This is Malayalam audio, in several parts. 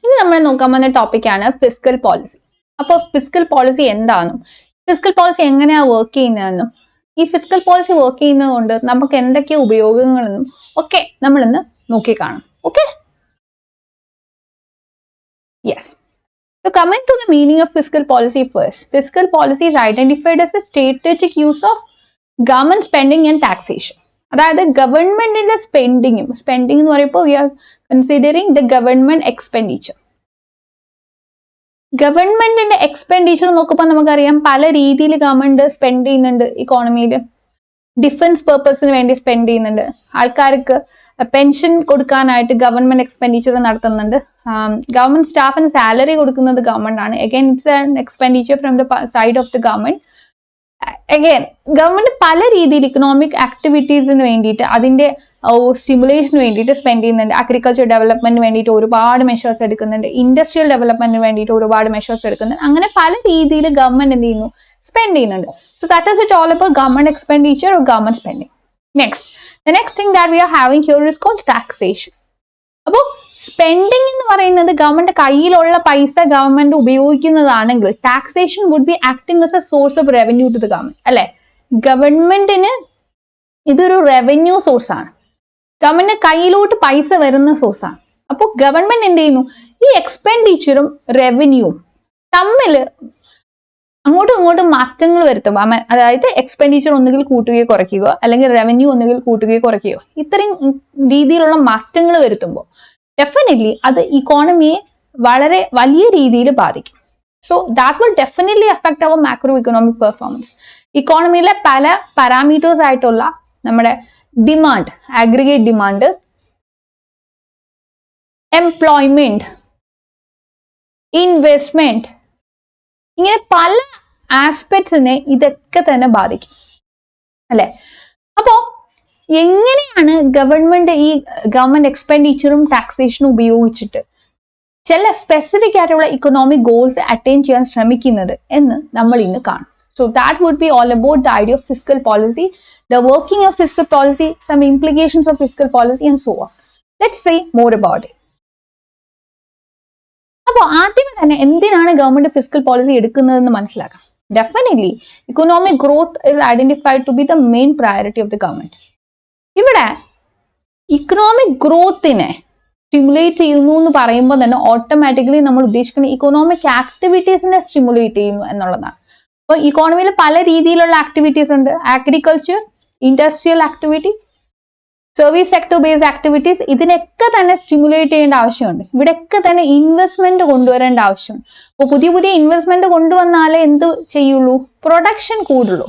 ഇനി നമ്മൾ നോക്കാൻ പോകുന്ന ടോപ്പിക്കാണ് ഫിസ്ക്കൽ പോളിസി. അപ്പോൾ ഫിസ്ക്കൽ പോളിസി എന്താണെന്നും ഫിസ്ക്കൽ പോളിസി എങ്ങനെയാണ് വർക്ക് ചെയ്യുന്നതെന്നും ഈ ഫിസ്ക്കൽ പോളിസി വർക്ക് ചെയ്യുന്നത് കൊണ്ട് നമുക്ക് എന്തൊക്കെ ഉപയോഗങ്ങളെന്നും ഒക്കെ നമ്മൾ ഇന്ന് നോക്കിക്കാണും. Okay, yes. So coming to the meaning of fiscal policy first. Fiscal policy is identified as a strategic use of government spending and taxation. അതായത് ഗവൺമെന്റിന്റെ സ്പെൻഡിങ് എന്ന് പറയുമ്പോൾ we are considering the government expenditure. ഗവൺമെന്റിന്റെ എക്സ്പെൻഡിച്ചർ നോക്കുമ്പോൾ നമുക്കറിയാം പല രീതിയിൽ ഗവൺമെന്റ് സ്പെൻഡ് ചെയ്യുന്നുണ്ട്. ഇക്കോണമിയിൽ ഡിഫൻസ് പർപ്പസിന് വേണ്ടി സ്പെൻഡ് ചെയ്യുന്നുണ്ട്. ആൾക്കാർക്ക് പെൻഷൻ കൊടുക്കാനായിട്ട് ഗവൺമെന്റ് എക്സ്പെൻഡിച്ചർ നടത്തുന്നുണ്ട്. ഗവൺമെന്റ് സ്റ്റാഫിന് സാലറി കൊടുക്കുന്നത് ഗവൺമെന്റ് ആണ്. Again it's an expenditure from the side of the government. Again government പല രീതിയിൽ ഇക്കണോമിക് ആക്ടിവിറ്റീസിന് വേണ്ടിയിട്ട് അതിന്റെ സ്റ്റിമുലേഷന് വേണ്ടിയിട്ട് സ്പെൻഡ് ചെയ്യുന്നുണ്ട്. അഗ്രികൾച്ചർ ഡെവലപ്മെന്റിന് വേണ്ടിയിട്ട് ഒരുപാട് മെഷേഴ്സ് എടുക്കുന്നുണ്ട്. ഇൻഡസ്ട്രിയൽ ഡെവലപ്മെന്റിന് വേണ്ടിയിട്ട് ഒരുപാട് മെഷേഴ്സ് എടുക്കുന്നുണ്ട്. അങ്ങനെ പല രീതിയിൽ ഗവൺമെന്റ് എന്ത് ചെയ്യുന്നു, സ്പെൻഡ് ചെയ്യുന്നുണ്ട്. So that is it all about government expenditure or government spending. The next thing that we are having here is called taxation. അപ്പോൾ സ്പെൻഡിങ് എന്ന് പറയുന്നത് ഗവൺമെന്റ് കയ്യിലുള്ള പൈസ ഗവൺമെന്റ് ഉപയോഗിക്കുന്നതാണെങ്കിൽ taxation would be acting as a source of revenue to the government. അല്ലെ, ഗവൺമെന്റിന് ഇതൊരു റവന്യൂ സോഴ്സ് ആണ്. ഗവൺമെന്റ് കയ്യിലോട്ട് പൈസ വരുന്ന സോഴ്സ് ആണ്. അപ്പോൾ ഗവൺമെന്റ് എന്ത് ചെയ്യുന്നു, ഈ എക്സ്പെൻഡിച്ചറും റവന്യൂവും തമ്മിൽ അങ്ങോട്ടും ഇങ്ങോട്ടും മാറ്റങ്ങൾ വരുത്തുമ്പോൾ, അതായത് എക്സ്പെൻഡിച്ചർ ഒന്നുകിൽ കൂട്ടുകയോ കുറയ്ക്കുകയോ അല്ലെങ്കിൽ റവന്യൂ ഒന്നുകിൽ കൂട്ടുകയോ കുറയ്ക്കുകയോ ഇത്രയും രീതിയിലുള്ള മാറ്റങ്ങൾ വരുത്തുമ്പോൾ ഡെഫിനറ്റ്ലി അത് ഇക്കോണമിയെ വളരെ വലിയ രീതിയിൽ ബാധിക്കും. So that will definitely affect our macro economic performance. ഇക്കോണമിയിലെ പല പാരാമീറ്റേഴ്സ് ആയിട്ടുള്ള നമ്മുടെ demand, aggregate demand, employment, investment, ഇങ്ങനെ പല ആസ്പെക്ട്സിനെ ഇതൊക്കെ തന്നെ ബാധിക്കും. അല്ലെ, അപ്പോ എങ്ങനെയാണ് ഗവൺമെന്റ് ഈ ഗവൺമെന്റ് എക്സ്പെൻഡിച്ചറും ടാക്സേഷനും ഉപയോഗിച്ചിട്ട് ചില സ്പെസിഫിക് ആയിട്ടുള്ള ഇക്കണോമിക് ഗോൾസ് അറ്റൈൻ ചെയ്യാൻ ശ്രമിക്കുന്നത് എന്ന് നമ്മൾ ഇന്ന് കാണും. So that would be all about the idea of fiscal policy, the working of fiscal policy, some implications of fiscal policy and so on. Let's say more about it. അപ്പോൾ ആദ്യമേ തന്നെ എന്തിനാണ് ഗവൺമെന്റ് ഫിസ്ക്കൽ പോളിസി എടുക്കുന്നതെന്ന് മനസ്സിലാക്കാം. Definitely economic growth is identified to be the main priority of the government. ഇവിടെ ഇക്കണോമിക് ഗ്രോത്തിനെ സ്റ്റിമുലേറ്റ് ചെയ്യുന്നു എന്ന് പറയുമ്പോൾ തന്നെ ഓട്ടോമാറ്റിക്കലി നമ്മൾ ഉദ്ദേശിക്കുന്ന ഇക്കണോമിക് ആക്ടിവിറ്റീസിനെ സ്റ്റിമുലേറ്റ് ചെയ്യുന്നു എന്നുള്ളതാണ്. അപ്പോൾ ഇക്കോണമിയിൽ പല രീതിയിലുള്ള ആക്ടിവിറ്റീസ് ഉണ്ട്. Agriculture, industrial activity, service sector based activities, ഇതിനൊക്കെ തന്നെ സ്റ്റിമുലേറ്റ് ചെയ്യേണ്ട ആവശ്യമുണ്ട്. ഇവിടെയൊക്കെ തന്നെ ഇൻവെസ്റ്റ്മെന്റ് കൊണ്ടുവരേണ്ട ആവശ്യമുണ്ട്. അപ്പോൾ പുതിയ പുതിയ ഇൻവെസ്റ്റ്മെന്റ് കൊണ്ടുവന്നാലേ എന്ത് ചെയ്യുള്ളൂ, പ്രൊഡക്ഷൻ കൂടുള്ളൂ.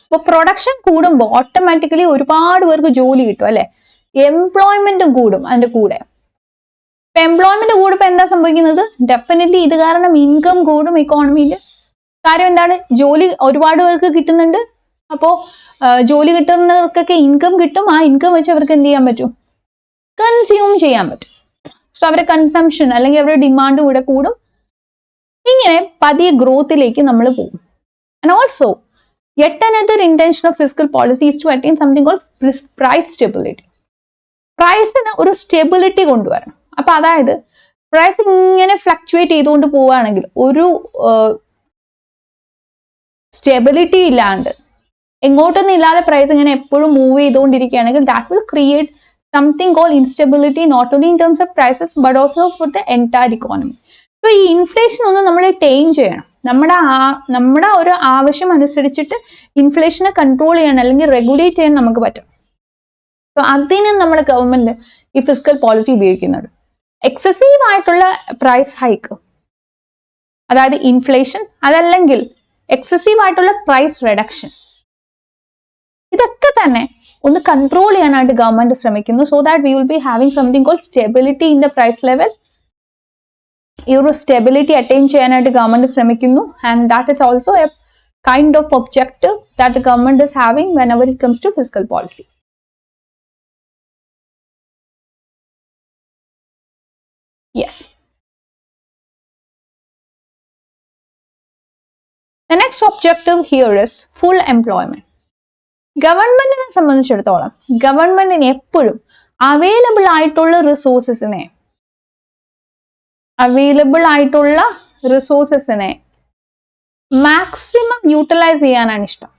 അപ്പോൾ പ്രൊഡക്ഷൻ കൂടുമ്പോൾ ഓട്ടോമാറ്റിക്കലി ഒരുപാട് പേർക്ക് ജോലി കിട്ടും. അല്ലെ, എംപ്ലോയ്മെന്റും കൂടും അതിന്റെ കൂടെ. ഇപ്പൊ എംപ്ലോയ്മെന്റ് കൂടുമ്പോൾ എന്താ സംഭവിക്കുന്നത്, ഡെഫിനറ്റ്ലി ഇത് കാരണം ഇൻകം കൂടും ഇക്കോണമിയിൽ. കാര്യം എന്താണ്, ജോലി ഒരുപാട് പേർക്ക് കിട്ടുന്നുണ്ട്. അപ്പോൾ ജോലി കിട്ടുന്നവർക്കൊക്കെ ഇൻകം കിട്ടും. ആ ഇൻകം വെച്ച് അവർക്ക് എന്ത് ചെയ്യാൻ പറ്റും, കൺസ്യൂം ചെയ്യാൻ പറ്റും. സോ അവരുടെ കൺസംഷൻ അല്ലെങ്കിൽ അവരുടെ ഡിമാൻഡ് ഇവിടെ കൂടും. ഇങ്ങനെ പതിയെ ഗ്രോത്തിലേക്ക് നമ്മൾ പോകും. And also yet another intention of fiscal policy is to attain something called price stability. പ്രൈസിന് ഒരു സ്റ്റെബിലിറ്റി കൊണ്ടുവരണം. അപ്പൊ അതായത് പ്രൈസ് ഇങ്ങനെ ഫ്ലക്ച്വേറ്റ് ചെയ്തുകൊണ്ട് പോവുകയാണെങ്കിൽ, ഒരു സ്റ്റെബിലിറ്റി ഇല്ലാണ്ട് എങ്ങോട്ടൊന്നും ഇല്ലാതെ പ്രൈസ് ഇങ്ങനെ എപ്പോഴും മൂവ് ചെയ്തുകൊണ്ടിരിക്കുകയാണെങ്കിൽ that will create something called instability, not only in terms of prices but also for the entire economy. So ഈ ഇൻഫ്ലേഷൻ ഒന്ന് നമ്മൾ ടൈം ചെയ്യണം. നമ്മുടെ ഒരു ആവശ്യം അനുസരിച്ചിട്ട് ഇൻഫ്ലേഷനെ കൺട്രോൾ ചെയ്യാൻ അല്ലെങ്കിൽ റെഗുലേറ്റ് ചെയ്യാൻ നമുക്ക് പറ്റും. സോ അതിന് നമ്മുടെ ഗവൺമെന്റ് ഈ ഫിസ്ക്കൽ പോളിസി ഉപയോഗിക്കുന്നുണ്ട്. എക്സസീവ് ആയിട്ടുള്ള പ്രൈസ് ഹൈക്ക്, അതായത് ഇൻഫ്ലേഷൻ, അതല്ലെങ്കിൽ എക്സസീവ് ആയിട്ടുള്ള പ്രൈസ് റിഡക്ഷൻ, ഇതൊക്കെ തന്നെ ഒന്ന് കൺട്രോൾ ചെയ്യാനായിട്ട് ഗവൺമെന്റ് ശ്രമിക്കുന്നു. So that we will be having something called stability in the price level. ഈ ഒരു സ്റ്റെബിലിറ്റി അറ്റൈൻ ചെയ്യാനായിട്ട് ഗവൺമെന്റ് ശ്രമിക്കുന്നു. And that is also a kind of objective that the government is having whenever it comes to fiscal policy. Yes. The next objective here is full employment. ഗവൺമെന്റിനെ സംബന്ധിച്ചിടത്തോളം ഗവൺമെന്റിന് എപ്പോഴും അവൈലബിൾ ആയിട്ടുള്ള റിസോഴ്സസിനെ മാക്സിമം യൂട്ടിലൈസ് ചെയ്യാനാണ് ഇഷ്ടം.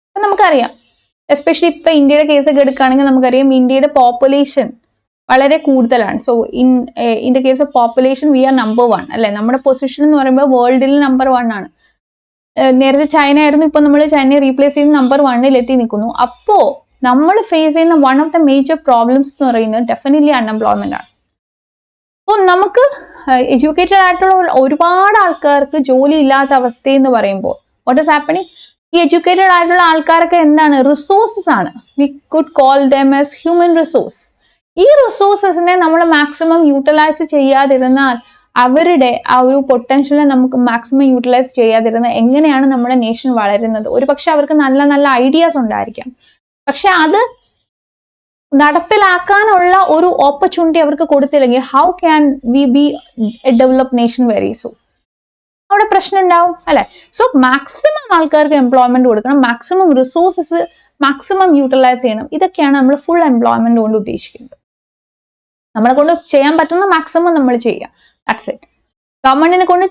അപ്പൊ നമുക്കറിയാം, എസ്പെഷ്യലി ഇപ്പൊ ഇന്ത്യയുടെ കേസൊക്കെ എടുക്കുകയാണെങ്കിൽ നമുക്കറിയാം ഇന്ത്യയുടെ പോപ്പുലേഷൻ വളരെ കൂടുതലാണ്. So in the case of population we are number 1 അല്ലെ. നമ്മുടെ പൊസിഷൻ എന്ന് പറയുമ്പോൾ വേൾഡിൽ നമ്പർ 1 ആണ്. നേരത്തെ ചൈന ആയിരുന്നു, ഇപ്പൊ നമ്മൾ ചൈനയെ റീപ്ലേസ് ചെയ്ത് നമ്പർ 1 എത്തി നിൽക്കുന്നു. അപ്പോ നമ്മൾ ഫേസ് ചെയ്യുന്ന one of the major problems എന്ന് പറയുന്നത് ഡെഫിനറ്റ്ലി അൺഎംപ്ലോയ്മെന്റ് ആണ്. അപ്പോൾ നമുക്ക് എഡ്യൂക്കേറ്റഡ് ആയിട്ടുള്ള ഒരുപാട് ആൾക്കാർക്ക് ജോലി ഇല്ലാത്ത അവസ്ഥ എന്ന് പറയുമ്പോൾ വാട്ട് ഈസ് ഹാപ്പനിങ്? ഈ എഡ്യൂക്കേറ്റഡ് ആയിട്ടുള്ള ആൾക്കാരൊക്കെ എന്താണ്? റിസോഴ്സസ് ആണ്. We could call them as human resource. ഈ റിസോഴ്സസിനെ നമ്മൾ മാക്സിമം യൂട്ടിലൈസ് ചെയ്യാതിരുന്നാൽ, അവരുടെ ആ ഒരു പൊട്ടൻഷ്യലിനെ നമുക്ക് മാക്സിമം യൂട്ടിലൈസ് ചെയ്യാതിരുന്ന എങ്ങനെയാണ് നമ്മുടെ നേഷൻ വളരുന്നത്? ഒരു പക്ഷെ അവർക്ക് നല്ല നല്ല ഐഡിയാസ് ഉണ്ടായിരിക്കാം, പക്ഷെ അത് നടപ്പിലാക്കാനുള്ള ഒരു ഓപ്പർച്യൂണിറ്റി അവർക്ക് കൊടുത്തില്ലെങ്കിൽ how can we B A developed nation very so? അവിടെ പ്രശ്നം ഉണ്ടാവും അല്ലെ. സോ മാക്സിമം ആൾക്കാർക്ക് എംപ്ലോയ്മെന്റ് കൊടുക്കണം, മാക്സിമം റിസോഴ്സസ് മാക്സിമം യൂട്ടിലൈസ് ചെയ്യണം. ഇതൊക്കെയാണ് നമ്മൾ ഫുൾ എംപ്ലോയ്മെന്റ് കൊണ്ട് ഉദ്ദേശിക്കുന്നത്. നമ്മളെ കൊണ്ട് ചെയ്യാൻ പറ്റുന്ന മാക്സിമം നമ്മൾ ചെയ്യുക. That's it. ഗവൺമെന്റിനെ കൊണ്ട്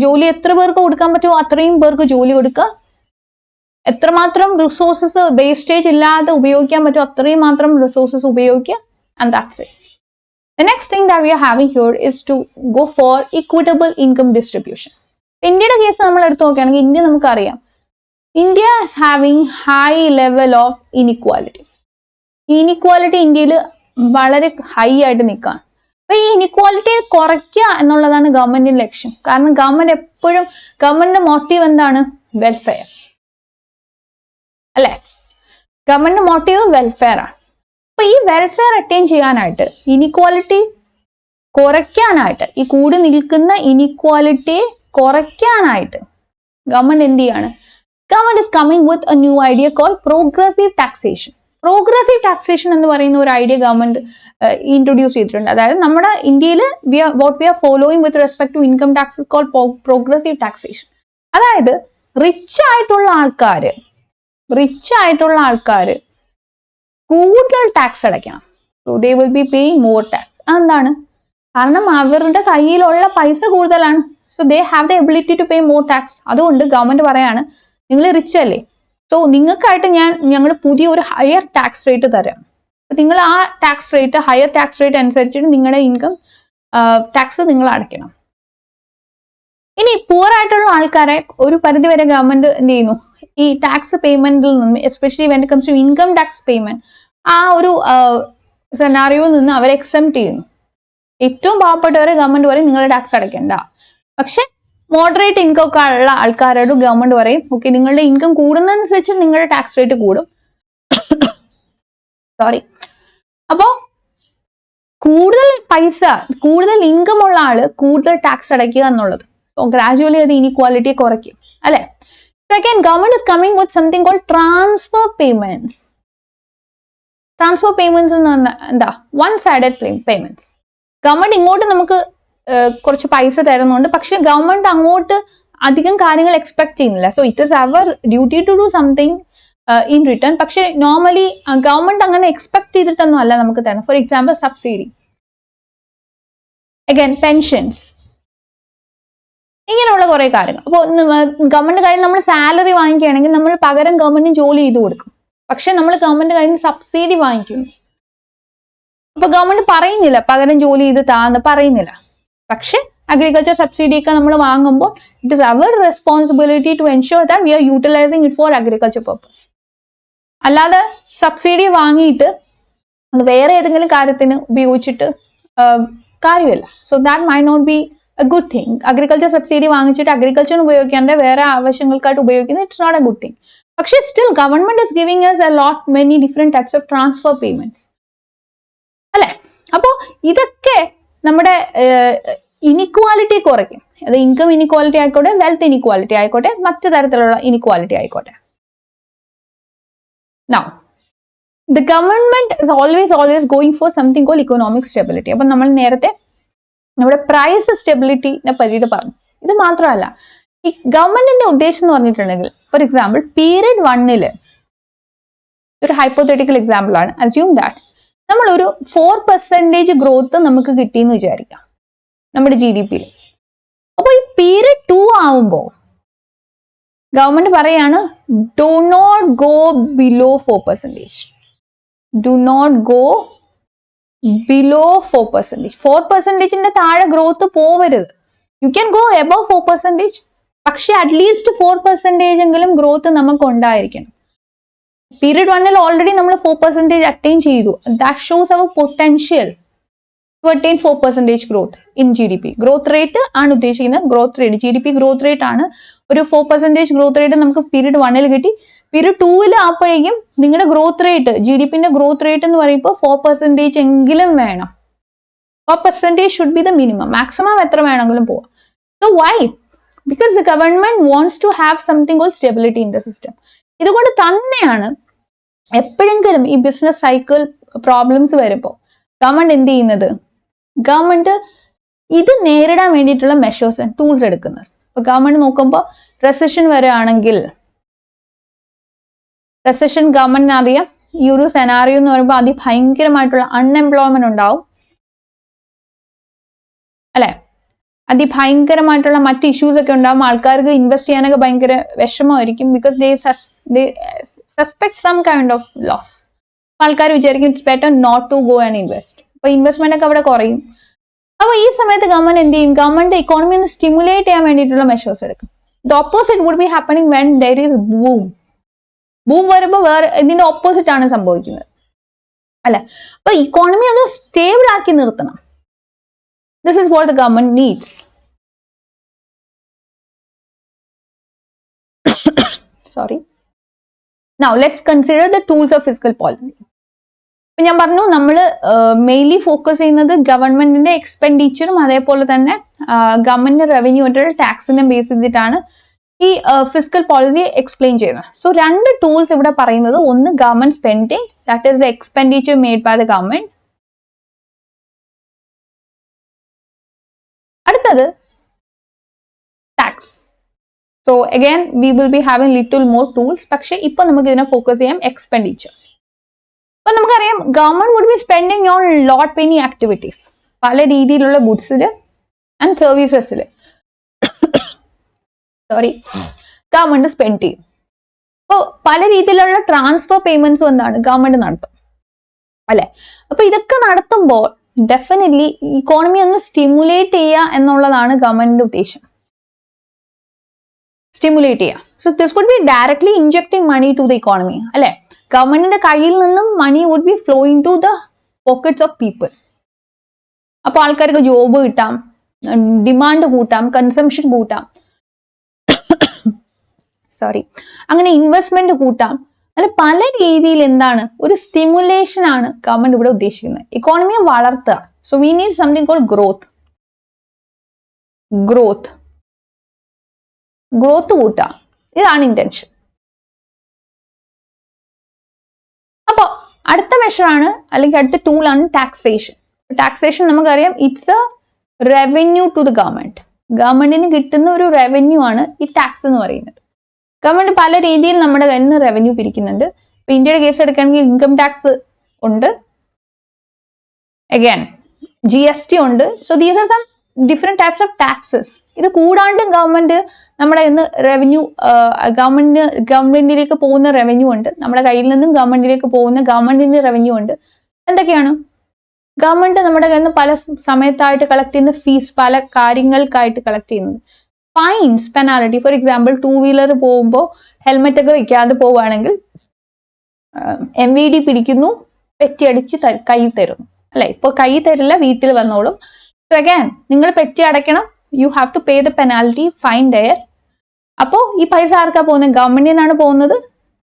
ജോലി എത്ര പേർക്ക് കൊടുക്കാൻ പറ്റുമോ അത്രയും പേർക്ക് ജോലി കൊടുക്കുക. എത്രമാത്രം റിസോഴ്സസ് വേസ്റ്റേജ് ഇല്ലാതെ ഉപയോഗിക്കാൻ പറ്റുമോ അത്രയും മാത്രം റിസോഴ്സസ് ഉപയോഗിക്കുക. And that's it. The next thing that we are having here is to go for equitable income distribution. ഇന്ത്യയുടെ കേസ് നമ്മൾ എടുത്തു നോക്കുകയാണെങ്കിൽ ഇന്ത്യ നമുക്കറിയാം, India is having high level of inequality. Inequality ഇന്ത്യയിൽ വളരെ ഹൈ ആയിട്ട് നിൽക്കുകയാണ്. അപ്പൊ ഈ ഇനിക്വാലിറ്റി കുറയ്ക്കുക എന്നുള്ളതാണ് ഗവൺമെന്റിന്റെ ലക്ഷ്യം. കാരണം ഗവൺമെന്റിന്റെ മോട്ടീവ് എന്താണ്? വെൽഫെയർ അല്ലെ. ഗവൺമെന്റ് മോട്ടീവ് വെൽഫെയർ ആണ്. അപ്പൊ ഈ വെൽഫെയർ അറ്റൈൻ ചെയ്യാനായിട്ട്, ഇനിക്വാലിറ്റി കുറയ്ക്കാനായിട്ട്, ഈ കൂടി നിൽക്കുന്ന ഇനിക്വാലിറ്റിയെ കുറയ്ക്കാനായിട്ട് ഗവൺമെന്റ് എന്ത് ചെയ്യാണ്? Government is coming with a new idea call progressive taxation. Progressive taxation എന്ന് പറയുന്ന ഒരു ഐഡിയ ഗവൺമെന്റ് ഇൻട്രൊഡ്യൂസ് ചെയ്തിട്ടുണ്ട്. അതായത് നമ്മുടെ ഇന്ത്യയിൽ what we are following with respect to income tax call progressive taxation. അതായത് റിച്ച് ആയിട്ടുള്ള ആൾക്കാര് കൂടുതൽ ടാക്സ് അടയ്ക്കണം. So they will be paying more tax. അതെന്താണ്? കാരണം അവരുടെ കയ്യിലുള്ള പൈസ കൂടുതലാണ്. So they have the ability to pay more tax. അതുകൊണ്ട് ഗവൺമെന്റ് പറയാണ്, നിങ്ങൾ റിച്ച് അല്ലേ, സോ നിങ്ങൾക്കായിട്ട് ഞങ്ങൾ പുതിയൊരു ഹയർ ടാക്സ് റേറ്റ് തരാം. അപ്പൊ നിങ്ങൾ ആ ഹയർ ടാക്സ് റേറ്റ് അനുസരിച്ചിട്ട് നിങ്ങളുടെ ഇൻകം ടാക്സ് നിങ്ങൾ അടയ്ക്കണം. ഇനി പുവർ ആയിട്ടുള്ള ആൾക്കാരെ ഒരു പരിധിവരെ ഗവൺമെന്റ് എന്ത് ചെയ്യുന്നു? ഈ ടാക്സ് പേയ്മെന്റിൽ നിന്നും, especially when it comes to income tax payment, ആ ഒരു സെനാറിയോയിൽ നിന്ന് അവരെ എക്സെംപ്റ്റ് ചെയ്യുന്നു. ഏറ്റവും പാവപ്പെട്ടവരെ ഗവൺമെന്റ് പറയും നിങ്ങൾ ടാക്സ് അടയ്ക്കണ്ട. പക്ഷെ മോഡറേറ്റ് ഇൻകം ഒക്കെ ഉള്ള ആൾക്കാരോട് ഗവൺമെന്റ് പറയും ഓക്കെ, നിങ്ങളുടെ ഇൻകം കൂടുന്നതനുസരിച്ച് നിങ്ങളുടെ ടാക്സ് റേറ്റ് കൂടും. അപ്പോ കൂടുതൽ ഇൻകം ഉള്ള ആള് കൂടുതൽ ടാക്സ് അടയ്ക്കുക എന്നുള്ളത്. സോ ഗ്രാജുവലി അത് ഇനിക്വാലിറ്റിയെ കുറയ്ക്കും അല്ലെ. Second, government is coming with something called transfer payments. Transfer payments എന്ന് പറഞ്ഞാൽ എന്താ? one sided payments. ഗവൺമെന്റ് ഇങ്ങോട്ട് നമുക്ക് കുറച്ച് പൈസ തരുന്നുണ്ട്, പക്ഷെ ഗവൺമെന്റ് അങ്ങോട്ട് അധികം കാര്യങ്ങൾ എക്സ്പെക്ട് ചെയ്യുന്നില്ല. So it is our duty to do something in return. പക്ഷെ നോർമലി ഗവൺമെന്റ് അങ്ങനെ എക്സ്പെക്ട് ചെയ്തിട്ടൊന്നും അല്ല നമുക്ക് തരുന്നത്. For example subsidy, again pensions, ഇങ്ങനെയുള്ള കുറെ കാര്യങ്ങൾ. അപ്പോൾ ഗവൺമെന്റ് കയ്യിൽ നമ്മൾ സാലറി വാങ്ങിക്കുകയാണെങ്കിൽ നമ്മൾ പകരം ഗവൺമെന്റിന് ജോലി ചെയ്ത് കൊടുക്കും. പക്ഷെ നമ്മൾ ഗവൺമെന്റ് കയ്യിൽ നിന്ന് സബ്സിഡി വാങ്ങിക്കുന്നു. അപ്പൊ ഗവൺമെന്റ് പറയുന്നില്ല പകരം ജോലി ചെയ്ത് താന്ന് പറയുന്നില്ല. പക്ഷെ അഗ്രികൾച്ചർ സബ്സിഡി ഒക്കെ നമ്മൾ വാങ്ങുമ്പോൾ it is our responsibility to ensure that we are utilising it for agriculture purpose. അല്ലാതെ സബ്സിഡി വാങ്ങിയിട്ട് അത് വേറെ ഏതെങ്കിലും കാര്യത്തിന് ഉപയോഗിച്ചിട്ട് കാര്യമില്ല. So that may not be a good thing. Agriculture subsidy വാങ്ങിച്ചിട്ട് അഗ്രികൾച്ചറിന് ഉപയോഗിക്കാണ്ട് വേറെ ആവശ്യങ്ങൾക്കായിട്ട് ഉപയോഗിക്കുന്നത് it's not a good thing. പക്ഷെ still government is giving us a lot many different types of transfer payments അല്ലെ. അപ്പോ ഇതൊക്കെ നമ്മുടെ ഇനിക്വാലിറ്റി കുറയ്ക്കും. അത് ഇൻകം ഇനിക്വാലിറ്റി ആയിക്കോട്ടെ, വെൽത്ത് ഇനിക്വാലിറ്റി ആയിക്കോട്ടെ, മറ്റു തരത്തിലുള്ള ഇനിക്വാലിറ്റി ആയിക്കോട്ടെ. Now, the government is always going for something called economic stability. അപ്പൊ നമ്മൾ നേരത്തെ നമ്മുടെ പ്രൈസ് സ്റ്റെബിലിറ്റിനെ പറ്റിയിട്ട് പറഞ്ഞു. ഇത് മാത്രമല്ല, ഈ ഗവൺമെന്റിന്റെ ഉദ്ദേശം എന്ന് പറഞ്ഞിട്ടുണ്ടെങ്കിൽ ഫോർ എക്സാമ്പിൾ പീരീഡ് 1 ഒരു ഹൈപ്പോത്തറ്റിക്കൽ എക്സാമ്പിൾ ആണ്. അസ്യൂം ദാറ്റ് നമ്മൾ ഒരു 4% ഗ്രോത്ത് നമുക്ക് കിട്ടിയെന്ന് വിചാരിക്കാം നമ്മുടെ GDP. അപ്പോൾ ഈ പീരീഡ് 2 ആവുമ്പോൾ ഗവൺമെന്റ് പറയാണ് do not go below 4%. Do not go below 4%. 4%ന്റെ താഴെ ഗ്രോത്ത് പോവരുത്. യു ക്യാൻ ഗോ എബവ് 4%, പക്ഷെ അറ്റ്ലീസ്റ്റ് 4% എങ്കിലും ഗ്രോത്ത് നമുക്ക് ഉണ്ടായിരിക്കണം. പീരീഡ് 1 ഓൾറെഡി നമ്മൾ 4% അറ്റൈൻ ചെയ്തു. That shows our potential to attain 4% growth in GDP. Growth rate ആണ് ഉദ്ദേശിക്കുന്നത്. Growth rate GDP growth rate ആണ്. ഒരു 4% ഗ്രോത്ത് റേറ്റ് നമുക്ക് പീരീഡ് 1 കിട്ടി. പീരീഡ് 2 ആകുമ്പോഴേക്കും നിങ്ങളുടെ ഗ്രോത്ത് റേറ്റ് GDPന്റെ ഗ്രോത്ത് റേറ്റ് എന്ന് പറയുമ്പോൾ 4% എങ്കിലും വേണം. 4% should be the minimum. Maximum എത്ര വേണമെങ്കിലും പോവാം. So why? Because the government wants to have something called stability in the system. ഇതുകൊണ്ട് തന്നെയാണ് എപ്പോഴെങ്കിലും ഈ ബിസിനസ് സൈക്കിൾ പ്രോബ്ലംസ് വരുമ്പോൾ ഗവൺമെന്റ് എന്ത് ചെയ്യുന്നത്? ഗവൺമെന്റ് ഇത് നേരിടാൻ വേണ്ടിയിട്ടുള്ള മെഷേഴ്സ് ആൻഡ് ടൂൾസ് എടുക്കുന്നത്. ഇപ്പൊ ഗവൺമെന്റ് നോക്കുമ്പോൾ റെസഷൻ വരികയാണെങ്കിൽ, റെസഷൻ ഗവൺമെന്റിന് അറിയാം ഈ ഒരു സെനാറിയോ എന്ന് പറയുമ്പോൾ അതിഭയങ്കരമായിട്ടുള്ള അൺഎംപ്ലോയ്മെന്റ് ഉണ്ടാവും അല്ലെ, അതിഭയങ്കരമായിട്ടുള്ള മറ്റ് ഇഷ്യൂസ് ഒക്കെ ഉണ്ടാവും. ആൾക്കാർക്ക് ഇൻവെസ്റ്റ് ചെയ്യാനൊക്കെ ഭയങ്കര വിഷമമായിരിക്കും. Because they suspect some kind of loss. ആൾക്കാർ വിചാരിക്കും it's better not to go and invest. അപ്പൊ ഇൻവെസ്റ്റ്മെന്റ് ഒക്കെ അവിടെ കുറയും. അപ്പൊ ഈ സമയത്ത് ഗവൺമെന്റ് എന്ത് ചെയ്യും? ഗവൺമെന്റ് ഇക്കോണമി ഒന്ന് സ്റ്റിമുലേറ്റ് ചെയ്യാൻ വേണ്ടിയിട്ടുള്ള മെഷേഴ്സ് എടുക്കും. The opposite would be happening when there is boom. Boom വരുമ്പോൾ വേറെ ഇതിന്റെ ഓപ്പോസിറ്റ് ആണ് സംഭവിക്കുന്നത് അല്ലെ. അപ്പൊ ഇക്കോണമി ഒന്ന് സ്റ്റേബിൾ ആക്കി നിർത്തണം. This is what the government needs. Sorry. Now let's consider the tools of fiscal policy. ഞാൻ പറഞ്ഞു നമ്മൾ മെയിൻലി ഫോക്കസ് ചെയ്യുന്നത് ഗവൺമെന്റിന്റെ എക്സ്പെൻഡിച്ചറും അതേപോലെ തന്നെ ഗവൺമെന്റിന്റെ റവന്യൂ ആയിട്ടുള്ള ടാക്സിനെ ബേസ് ചെയ്തിട്ടാണ് ഈ ഫിസ്ക്കൽ പോളിസി എക്സ്പ്ലെയിൻ ചെയ്യുന്നത്. സോ 2 ടൂൾസ് ഇവിടെ പറയുന്നത്, ഒന്ന് government spending, that is the expenditure made by the government. അടുത്തത് tax. So again we will be having little more tools. പക്ഷെ ഇപ്പൊ നമുക്ക് ഇതിനെ ഫോക്കസ് ചെയ്യാം എക്സ്പെൻഡിച്ചർ. അപ്പൊ നമുക്കറിയാം government would be spending on lot many activities. പല രീതിയിലുള്ള ഗുഡ്സിൽ ആൻഡ് സർവീസസിൽ ഗവൺമെന്റ് സ്പെൻഡ് ചെയ്യും. അപ്പോൾ പല രീതിയിലുള്ള ട്രാൻസ്ഫർ പേയ്മെന്റ്സും എന്താണ് ഗവൺമെന്റ് നടത്തും അല്ലെ. അപ്പൊ ഇതൊക്കെ നടത്തുമ്പോൾ ഡെഫിനറ്റ്ലി ഇക്കോണമി ഒന്ന് സ്റ്റിമുലേറ്റ് ചെയ്യുക എന്നുള്ളതാണ് ഗവൺമെന്റിന്റെ ഉദ്ദേശം. സ്റ്റിമുലേറ്റ് ചെയ്യുക. So this would be directly injecting money to the economy അല്ലെ. ഗവൺമെന്റിന്റെ കയ്യിൽ നിന്നും money would be flowing to the pockets of people. അപ്പൊ ആൾക്കാർക്ക് ജോബ് കിട്ടാം, ഡിമാൻഡ് കൂട്ടാം, കൺസംഷൻ കൂട്ടാം, അങ്ങനെ ഇൻവെസ്റ്റ്മെന്റ് കൂട്ടാം. അല്ല പല രീതിയിൽ എന്താണ് ഒരു സ്റ്റിമുലേഷൻ ആണ് ഗവൺമെന്റ് ഇവിടെ ഉദ്ദേശിക്കുന്നത്. ഇക്കോണമിയെ വളർത്തുക. So we need something called growth. Growth കൂട്ടുക, ഇതാണ് ഇന്റൻഷൻ. അപ്പൊ അടുത്ത മെഷറാണ് അല്ലെങ്കിൽ അടുത്ത ടൂളാണ് ടാക്സേഷൻ. ടാക്സേഷൻ നമുക്കറിയാം it's a revenue to the government. ഗവൺമെന്റിന് കിട്ടുന്ന ഒരു റവന്യൂ ആണ് ഈ ടാക്സ് എന്ന് പറയുന്നത്. ഗവൺമെന്റ് പല രീതിയിൽ നമ്മുടെ കയ്യിൽ നിന്ന് റവന്യൂ പിരിക്കുന്നുണ്ട്. ഇപ്പൊ ഇന്ത്യയുടെ കേസ് എടുക്കുകയാണെങ്കിൽ ഇൻകം ടാക്സ് ഉണ്ട്, അഗൈൻ GST ഉണ്ട്. So these are some different types of taxes. ഇത് കൂടാണ്ട് ഗവൺമെന്റ് നമ്മുടെ ഇന്ന് റവന്യൂ ഗവൺമെന്റിലേക്ക് പോകുന്ന റവന്യൂ ഉണ്ട്. നമ്മുടെ കയ്യിൽ നിന്നും ഗവൺമെന്റിലേക്ക് പോകുന്ന ഗവൺമെന്റിന്റെ റവന്യൂ ഉണ്ട്. എന്തൊക്കെയാണ്? ഗവൺമെന്റ് നമ്മുടെ കയ്യിൽ നിന്ന് പല സമയത്തായിട്ട് കളക്ട് ചെയ്യുന്ന ഫീസ്, പല കാര്യങ്ങൾക്കായിട്ട് കളക്ട് ചെയ്യുന്നത്. Finds, penalty. For example 2 wheeler പോകുമ്പോൾ ഹെൽമെറ്റ് ഒക്കെ വെക്കാതെ പോവുകയാണെങ്കിൽ MVD പിടിക്കുന്നു, പെറ്റി അടിച്ച് കൈ തരുന്നു അല്ലെ. ഇപ്പൊ കൈ തരില്ല, വീട്ടിൽ വന്നോളും. അഗൈൻ നിങ്ങൾ പെറ്റി അടയ്ക്കണം. You have to pay the penalty, fine there. അപ്പോ ഈ പൈസ ആർക്കാ പോകുന്നത്? ഗവൺമെന്റിനാണ് പോകുന്നത്.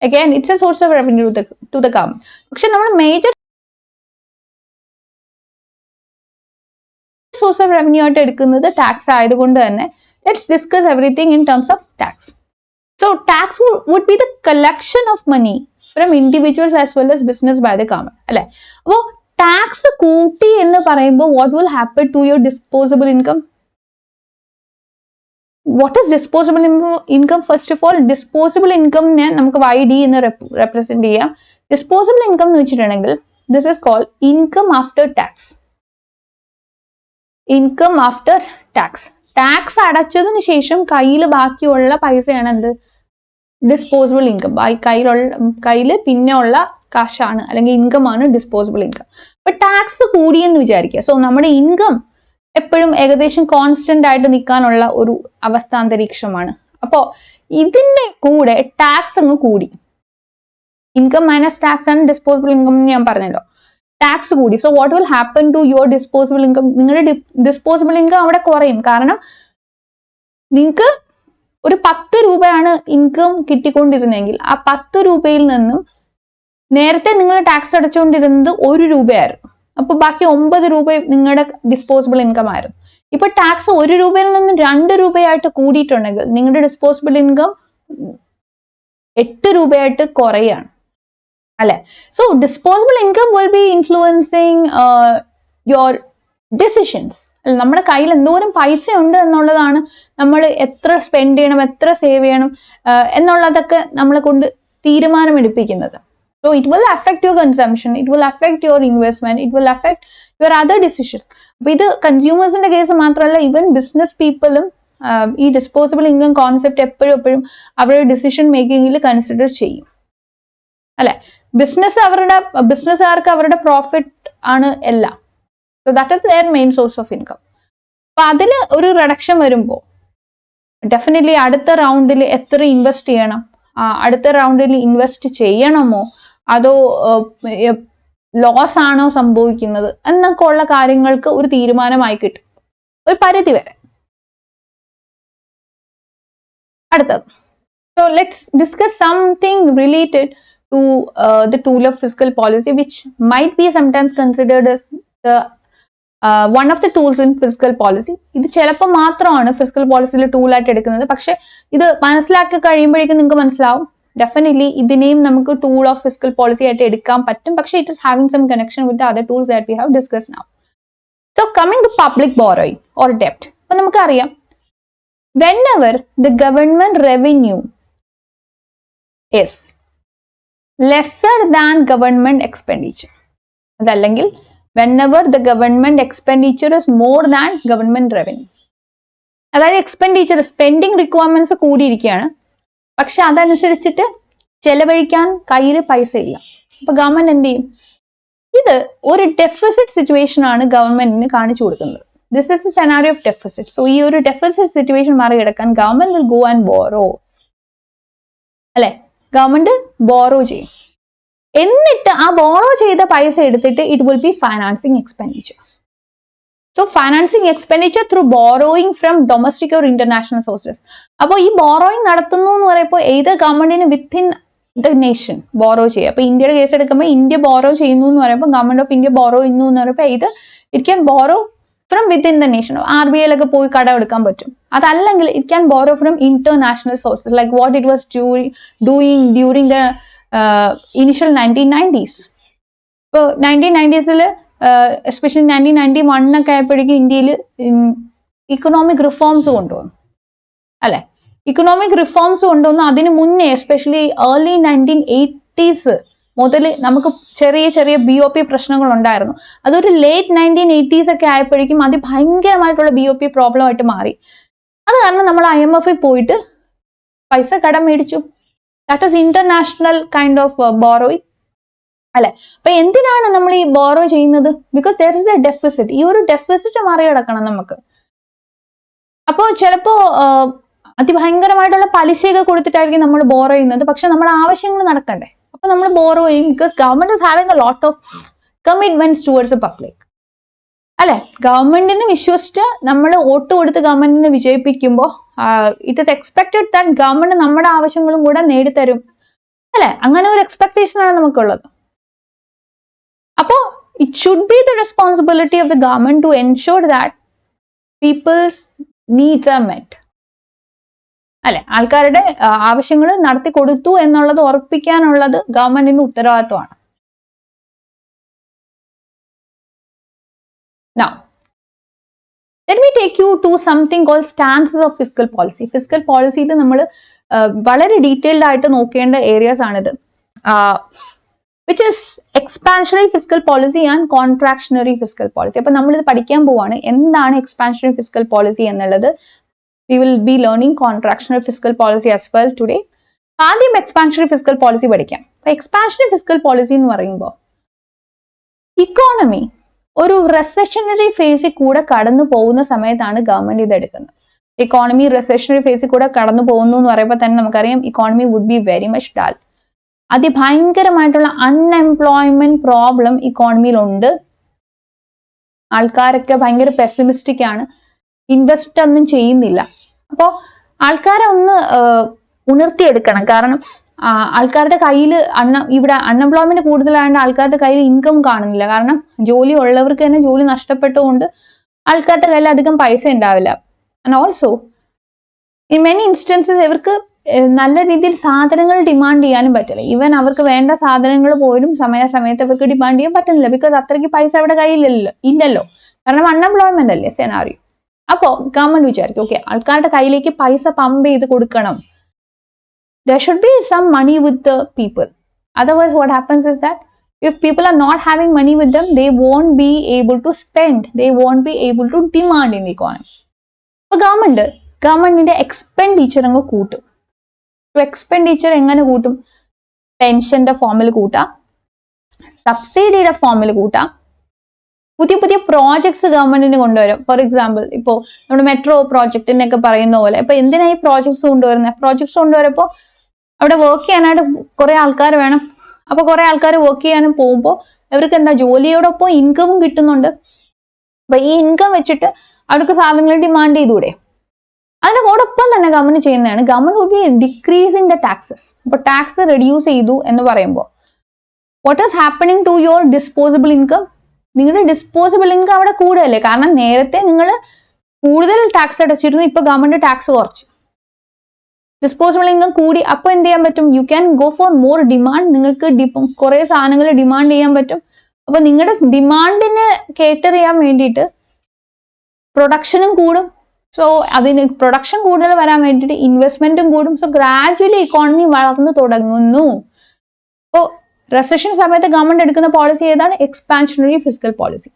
Again it's a source of revenue to the government. പക്ഷെ നമ്മൾ മേജർ സോഴ്സ് ഓഫ് റവന്യൂ ആയിട്ട് എടുക്കുന്നത് ടാക്സ് ആയതുകൊണ്ട് തന്നെ let's discuss everything in terms of tax. So tax would be the collection of money from individuals as well as business by the government അല്ലെ. അപ്പോൾ ടാക്സ് കൂട്ടി എന്ന് പറയുമ്പോൾ what will happen to your disposable income? What is disposable income? First of all disposable ഇൻകമിനെ നമുക്ക് YD എന്ന് റെപ്രസെന്റ് ചെയ്യാം. ഡിസ്പോസിബിൾ ഇൻകം എന്ന് വെച്ചിട്ടുണ്ടെങ്കിൽ this is called income after tax. Income after tax. Tax അടച്ചതിന് ശേഷം കയ്യിൽ ബാക്കിയുള്ള പൈസയാണ് എന്ത്? Disposable income. കയ്യില് പിന്നെ ഉള്ള കാശാണ് അല്ലെങ്കിൽ ഇൻകം ആണ് ഡിസ്പോസിബിൾ ഇൻകം. അപ്പൊ ടാക്സ് കൂടിയെന്ന് വിചാരിക്കുക. സോ നമ്മുടെ ഇൻകം എപ്പോഴും ഏകദേശം കോൺസ്റ്റന്റ് ആയിട്ട് നിൽക്കാനുള്ള ഒരു അവസ്ഥാന്തരീക്ഷമാണ്. അപ്പോ ഇതിന്റെ കൂടെ ടാക്സ് അങ്ങ് കൂടി. ഇൻകം മൈനസ് ടാക്സ് ആണ് ഡിസ്പോസിബിൾ ഇൻകം എന്ന് ഞാൻ പറഞ്ഞല്ലോ. ടാക്സ് കൂടി. So what will happen to your disposable income? നിങ്ങളുടെ ഡിസ്പോസിബിൾ ഇൻകം അവിടെ കുറയും. കാരണം നിങ്ങൾക്ക് ഒരു 10 രൂപയാണ് ഇൻകം കിട്ടിക്കൊണ്ടിരുന്നെങ്കിൽ ആ 10 രൂപയിൽ നിന്നും നേരത്തെ നിങ്ങൾ ടാക്സ് അടച്ചുകൊണ്ടിരുന്നത് 1 രൂപയായിരുന്നു. അപ്പൊ ബാക്കി 9 രൂപ നിങ്ങളുടെ ഡിസ്പോസിബിൾ ഇൻകം ആയിരുന്നു. ഇപ്പൊ ടാക്സ് 1 രൂപയിൽ നിന്ന് 2 രൂപയായിട്ട് കൂടിയിട്ടുണ്ടെങ്കിൽ നിങ്ങളുടെ ഡിസ്പോസിബിൾ ഇൻകം 8 രൂപയായിട്ട് കുറയാണ് അല്ലെ? So disposable income will be influencing your decisions. നമ്മുടെ കയ്യിൽ എന്തോരം പൈസ ഉണ്ട് എന്നുള്ളതാണ് നമ്മൾ എത്ര സ്പെൻഡ് ചെയ്യണം, എത്ര സേവ് ചെയ്യണം എന്നുള്ളതൊക്കെ നമ്മളെ കൊണ്ട് തീരുമാനമെടുപ്പിക്കുന്നത്. So it will affect your consumption, it will affect your investment, it will affect your other decisions. അപ്പൊ ഇത് കൺസ്യൂമേഴ്സിന്റെ കേസ് മാത്രമല്ല, ഈവൻ ബിസിനസ് പീപ്പിളും ഈ ഡിസ്പോസിബിൾ ഇൻകം കോൺസെപ്റ്റ് എപ്പോഴും അവരുടെ ഡിസിഷൻ മേക്കിങ്ങിൽ കൺസിഡർ ചെയ്യും അല്ലെ? ബിസിനസ്സുകാർക്ക് അവരുടെ പ്രോഫിറ്റ് ആണ് എല്ലാം. So that is their main source of income. അപ്പൊ അതിൽ ഒരു റിഡക്ഷൻ വരുമ്പോൾ ഡെഫിനറ്റ്ലി അടുത്ത റൗണ്ടിൽ എത്ര ഇൻവെസ്റ്റ് ചെയ്യണം, അടുത്ത റൗണ്ടിൽ ഇൻവെസ്റ്റ് ചെയ്യണമോ അതോ ലോസ് ആണോ സംഭവിക്കുന്നത് എന്നൊക്കെ ഉള്ള കാര്യങ്ങൾക്ക് ഒരു തീരുമാനമായി കിട്ടും ഒരു പരിധി വരെ. അടുത്തത്, so let's discuss something related to the tool of fiscal policy which might be sometimes considered as the one of the tools in fiscal policy. ഇത് ചിലപ്പോൾ മാത്രമാണ് ഫിസ്ക്കൽ പോളിസിയിൽ ടൂളായിട്ട് എടുക്കുന്നത്. പക്ഷെ ഇത് മനസ്സിലാക്കി കഴിയുമ്പോഴേക്കും നിങ്ങൾക്ക് മനസ്സിലാവും ഡെഫിനറ്റ്ലി ഇതിനെയും നമുക്ക് ടൂൾ ഓഫ് ഫിസ്ക്കൽ പോളിസി ആയിട്ട് എടുക്കാൻ പറ്റും. പക്ഷെ it is having some connection with the other tools that we have discuss now. So coming to public borrowing or ഡെപ്റ്റ്. അപ്പൊ നമുക്കറിയാം whenever the government revenue is lesser than government expenditure, അതല്ലെങ്കിൽ whenever the government expenditure is more than government revenue, അതായത് എക്സ്പെൻഡിച്ചർ സ്പെൻഡിങ് റിക്വയർമെന്റ്സ് കൂടിയിരിക്കുകയാണ്, പക്ഷെ അതനുസരിച്ചിട്ട് ചെലവഴിക്കാൻ കയ്യിൽ പൈസ ഇല്ല. അപ്പൊ ഗവൺമെന്റ് എന്ത് ചെയ്യും? ഇത് ഒരു ഡെഫിസിറ്റ് സിറ്റുവേഷൻ ആണ് ഗവൺമെന്റിന് കാണിച്ചു കൊടുക്കുന്നത്. This is A scenario of deficit. So ഈ ഒരു ഡെഫിസിറ്റ് സിറ്റുവേഷൻ മറികടക്കാൻ government will go and borrow അല്ലെ? ഗവൺമെന്റ് ബോറോ ചെയ്യും. എന്നിട്ട് ആ ബോറോ ചെയ്ത പൈസ എടുത്തിട്ട് it will be financing expenditures. So financing expenditure through borrowing from domestic or international sources. അപ്പോൾ ഈ ബോറോയിങ് നടത്തുന്നു എന്ന് പറയുമ്പോൾ ഏത് ഗവൺമെന്റിന് വിത്തിൻ ദ നേഷൻ ബോറോ ചെയ്യുക. അപ്പൊ ഇന്ത്യയുടെ കേസ് എടുക്കുമ്പോൾ ഇന്ത്യ ബോറോ ചെയ്യുന്നു എന്ന് പറയുമ്പോൾ ഗവൺമെന്റ് ഓഫ് ഇന്ത്യ ബോറോ ചെയ്യുന്നു എന്ന് പറയുമ്പോൾ ഇത് it can borrow from within the nation. RBIയിലൊക്കെ പോയി കടം എടുക്കാൻ പറ്റും. അതല്ലെങ്കിൽ it can borrow from international sources like what it was doing during the initial 1990s. ഇപ്പോൾ 1990s എസ്പെഷ്യലി 1991 ഒക്കെ ആയപ്പോഴേക്കും ഇന്ത്യയിൽ ഇക്കണോമിക് റിഫോംസ് കൊണ്ടുവന്നു അല്ലെ? ഇക്കണോമിക് റിഫോംസ് കൊണ്ടുവന്നു. അതിന് മുന്നേ എസ്പെഷ്യലി ഏർലി 1980s മുതൽ നമുക്ക് ചെറിയ ചെറിയ BOP പ്രശ്നങ്ങൾ ഉണ്ടായിരുന്നു. അതൊരു ലേറ്റ് 1980s ഒക്കെ ആയപ്പോഴേക്കും അതിഭയങ്കരമായിട്ടുള്ള BOP പ്രോബ്ലം ആയിട്ട് മാറി. അത് കാരണം നമ്മൾ IMFൽ പോയിട്ട് പൈസ കടം മേടിച്ചു. That is international kind of borrowing അല്ലെ? അപ്പൊ എന്തിനാണ് നമ്മൾ ഈ ബോറോ ചെയ്യുന്നത്? Because there is A deficit. ഈ ഒരു ഡെഫിസിറ്റ് മറികടക്കണം നമുക്ക്. അപ്പോ ചിലപ്പോ അതിഭയങ്കരമായിട്ടുള്ള പലിശയൊക്കെ കൊടുത്തിട്ടായിരിക്കും നമ്മൾ ബോറോ ചെയ്യുന്നത്. പക്ഷെ നമ്മുടെ ആവശ്യങ്ങൾ നടക്കണ്ടേ? അപ്പൊ നമ്മൾ ബോറോ ചെയ്യും. Because government is having a lot of commitments towards a public അല്ലെ? ഗവൺമെന്റിന് വിശ്വസിച്ച് നമ്മൾ വോട്ട് കൊടുത്ത് ഗവൺമെന്റിനെ വിജയിപ്പിക്കുമ്പോൾ it is expected that government നമ്മുടെ ആവശ്യങ്ങളും കൂടെ നേടിത്തരും അല്ലെ? അങ്ങനെ ഒരു എക്സ്പെക്ടേഷൻ ആണ് നമുക്കുള്ളത്. അപ്പോ it should be the responsibility of the government to ensure that people's needs are met അല്ലെ? ആൾക്കാരുടെ ആവശ്യങ്ങൾ നടത്തി കൊടുത്തു എന്നുള്ളത് ഉറപ്പിക്കാനുള്ളത് ഗവൺമെന്റിന്റെ ഉത്തരവാദിത്വമാണ്. Now, Let me take you to something called stances of fiscal policy. Fiscal policy യിൽ നമ്മൾ വളരെ ഡീറ്റെയിൽഡ് ആയിട്ട് നോക്കേണ്ട ഏരിയാസ് ആണിത്. Which is expansionary fiscal policy and contractionary fiscal policy. അപ്പോൾ നമ്മൾ ഇത് പഠിക്കാൻ പോവാണ് എന്താണ് expansionary fiscal policy എന്നുള്ളത്. We will be learning contractionary fiscal policy as well today. ആദ്യം expansionary fiscal policy പഠിക്കാം. അപ്പോൾ expansionary fiscal policy എന്ന് പറയുമ്പോൾ ഇക്കോണമി ഒരു റെസഷനറി ഫേസിൽ കൂടെ കടന്നു പോകുന്ന സമയത്താണ് ഗവൺമെന്റ് ഇത് എടുക്കുന്നത്. ഇക്കോണമി റെസഷനറി ഫേസിൽ കൂടെ കടന്നു പോകുന്നു എന്ന് പറയുമ്പോൾ തന്നെ നമുക്കറിയാം economy would be very much dull. അതിഭയങ്കരമായിട്ടുള്ള അൺഎംപ്ലോയ്മെന്റ് പ്രോബ്ലം ഇക്കോണമിയിലുണ്ട്. ആൾക്കാരൊക്കെ ഭയങ്കര പെസിമിസ്റ്റിക് ആണ്, ഇൻവെസ്റ്റ് ഒന്നും ചെയ്യുന്നില്ല. അപ്പോൾ ആൾക്കാരെ ഒന്ന് ഉണർത്തിയെടുക്കണം. കാരണം ആൾക്കാരുടെ കയ്യിൽ ഇവിടെ അൺഎംപ്ലോയ്മെന്റ് കൂടുതലായതുകൊണ്ട് ആൾക്കാരുടെ കയ്യിൽ ഇൻകം കാണുന്നില്ല. കാരണം ജോലി ഉള്ളവർക്ക് തന്നെ ജോലി നഷ്ടപ്പെട്ടുകൊണ്ട് ആൾക്കാരുടെ കയ്യിൽ അധികം പൈസ ഉണ്ടാവില്ല. And also in many instances ഇവർക്ക് നല്ല രീതിയിൽ സാധനങ്ങൾ ഡിമാൻഡ് ചെയ്യാനും പറ്റില്ല. ഈവൻ അവർക്ക് വേണ്ട സാധനങ്ങൾ പോലും സമയത്ത് അവർക്ക് ഡിമാൻഡ് ചെയ്യാൻ പറ്റുന്നില്ല. ബിക്കോസ് അത്രയ്ക്ക് പൈസ അവിടെ ഇല്ലല്ലോ. കാരണം അൺഎംപ്ലോയ്മെന്റ് അല്ലേ സെനാറിയോ. അപ്പോൾ ഗവൺമെന്റ് വിചാരിക്കും ഓക്കെ ആൾക്കാരുടെ കയ്യിലേക്ക് പൈസ പമ്പ് ചെയ്ത് കൊടുക്കണം. There should be some money with the people. Otherwise, what happens is that if people are not having money with them, they won't be able to spend. They won't be able to demand in the economy. So, government expenditure anggo kootum. So, expenditure engane kootum? Pension the formula koota, subsidy the formula koota. പുതിയ പ്രോജക്ട്സ് ഗവൺമെന്റിന് കൊണ്ടുവരും. ഫോർ എക്സാമ്പിൾ ഇപ്പോൾ നമ്മുടെ മെട്രോ പ്രോജക്റ്റിനൊക്കെ പറയുന്ന പോലെ ഇപ്പൊ എന്തിനാ ഈ പ്രോജക്ട്സ് കൊണ്ടുവരുന്നത്? പ്രോജക്ട്സ് കൊണ്ടുവരപ്പോൾ അവിടെ വർക്ക് ചെയ്യാനായിട്ട് കുറെ ആൾക്കാർ വേണം. അപ്പൊ കുറെ ആൾക്കാർ വർക്ക് ചെയ്യാനും പോകുമ്പോൾ അവർക്ക് എന്താ ജോലിയോടൊപ്പം ഇൻകമും കിട്ടുന്നുണ്ട്. അപ്പൊ ഈ ഇൻകം വെച്ചിട്ട് അവർക്ക് സാധനങ്ങൾ ഡിമാൻഡ് ചെയ്തൂടെ? അതിനോടൊപ്പം തന്നെ ഗവൺമെന്റ് ചെയ്യുന്നതാണ് government would be decreasing the taxes. അപ്പൊ ടാക്സ് റെഡ്യൂസ് ചെയ്തു എന്ന് പറയുമ്പോൾ what is happening to your disposable income? നിങ്ങളുടെ ഡിസ്പോസിബിൾ ഇൻകം അവിടെ കൂടുതലല്ലേ? കാരണം നേരത്തെ നിങ്ങൾ കൂടുതൽ ടാക്സ് അടച്ചിരുന്നു, ഇപ്പൊ ഗവൺമെന്റ് ടാക്സ് കുറച്ചു, ഡിസ്പോസിബിൾ ഇൻകം കൂടി. അപ്പൊ എന്ത് ചെയ്യാൻ പറ്റും? You can go for more demand. നിങ്ങൾക്ക് കുറെ സാധനങ്ങൾ ഡിമാൻഡ് ചെയ്യാൻ പറ്റും. അപ്പൊ നിങ്ങളുടെ ഡിമാൻഡിന് കേറ്റർ ചെയ്യാൻ വേണ്ടിയിട്ട് പ്രൊഡക്ഷനും കൂടും. സോ അതിന് പ്രൊഡക്ഷൻ കൂടുതൽ വരാൻ വേണ്ടിയിട്ട് ഇൻവെസ്റ്റ്മെന്റും കൂടും. സോ ഗ്രാജുവലി ഇക്കോണമി വളർന്നു തുടങ്ങുന്നു. അപ്പോൾ റെസഷൻ സമയത്ത് ഗവൺമെന്റ് എടുക്കുന്ന പോളിസി ഏതാണ്? Expansionary fiscal policy.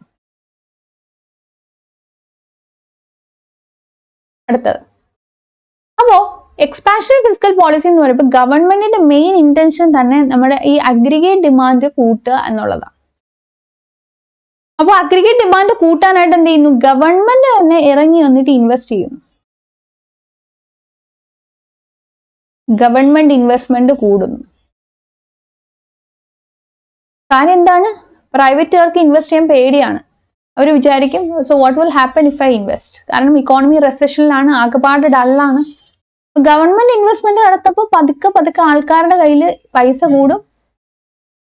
അടുത്തത് അപ്പോ എക്സ്പാൻഷനറി ഫിസ്ക്കൽ പോളിസി എന്ന് പറയുമ്പോൾ ഗവൺമെന്റിന്റെ മെയിൻ ഇന്റൻഷൻ തന്നെ നമ്മുടെ ഈ അഗ്രിഗേറ്റ് ഡിമാൻഡ് കൂട്ടുക എന്നുള്ളതാണ്. അപ്പോൾ അഗ്രിഗേറ്റ് ഡിമാൻഡ് കൂട്ടാനായിട്ട് എന്ത് ചെയ്യുന്നു? ഗവൺമെന്റ് തന്നെ ഇറങ്ങി വന്നിട്ട് ഇൻവെസ്റ്റ് ചെയ്യുന്നു. ഗവൺമെന്റ് ഇൻവെസ്റ്റ്മെന്റ് കൂടുന്നു. കാര്യം എന്താണ്? പ്രൈവറ്റുകാർക്ക് ഇൻവെസ്റ്റ് ചെയ്യാൻ പേടിയാണ്. അവർ വിചാരിക്കും so what will happen if I invest? കാരണം ഇക്കോണമി റെസഷനിലാണ്, ആകെപ്പാട് ഡള്ളാണ്. ഗവൺമെന്റ് ഇൻവെസ്റ്റ്മെന്റ് നടത്തപ്പോൾ പതുക്കെ ആൾക്കാരുടെ കയ്യിൽ പൈസ കൂടും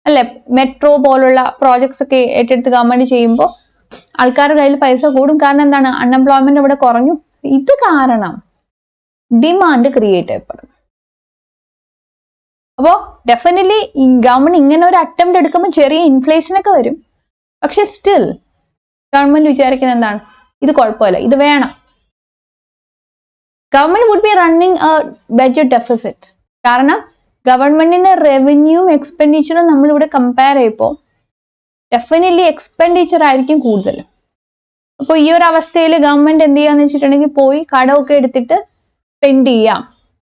അല്ലെ? മെട്രോ പോലുള്ള പ്രോജക്ട്സ് ഒക്കെ ഏറ്റെടുത്ത് ഗവൺമെന്റ് ചെയ്യുമ്പോൾ ആൾക്കാരുടെ കയ്യിൽ പൈസ കൂടും. കാരണം എന്താണ്? അൺഎംപ്ലോയ്മെന്റ് ഇവിടെ കുറഞ്ഞു. ഇത് കാരണം ഡിമാൻഡ് ക്രിയേറ്റ് ചെയ്യപ്പെടും. അപ്പോൾ ഡെഫിനറ്റ്ലി ഗവൺമെന്റ് ഇങ്ങനെ ഒരു അറ്റംപ്റ്റ് എടുക്കുമ്പോൾ ചെറിയ ഇൻഫ്ലേഷൻ ഒക്കെ വരും. പക്ഷെ സ്റ്റിൽ ഗവൺമെന്റ് വിചാരിക്കുന്നത് എന്താണ്? ഇത് കുഴപ്പമില്ല, ഇത് വേണം. Government would be running a budget deficit. കാരണം ഗവൺമെന്റിന്റെ റവന്യൂവും എക്സ്പെൻഡിച്ചറും നമ്മളിവിടെ കമ്പയർ ചെയ്യുമ്പോൾ ഡെഫിനറ്റ്ലി എക്സ്പെൻഡിച്ചർ ആയിരിക്കും കൂടുതൽ. അപ്പോൾ ഈ ഒരു അവസ്ഥയിൽ ഗവൺമെന്റ് എന്ത് ചെയ്യാന്ന് വെച്ചിട്ടുണ്ടെങ്കിൽ പോയി കടമൊക്കെ എടുത്തിട്ട് സ്പെൻഡ് ചെയ്യാം.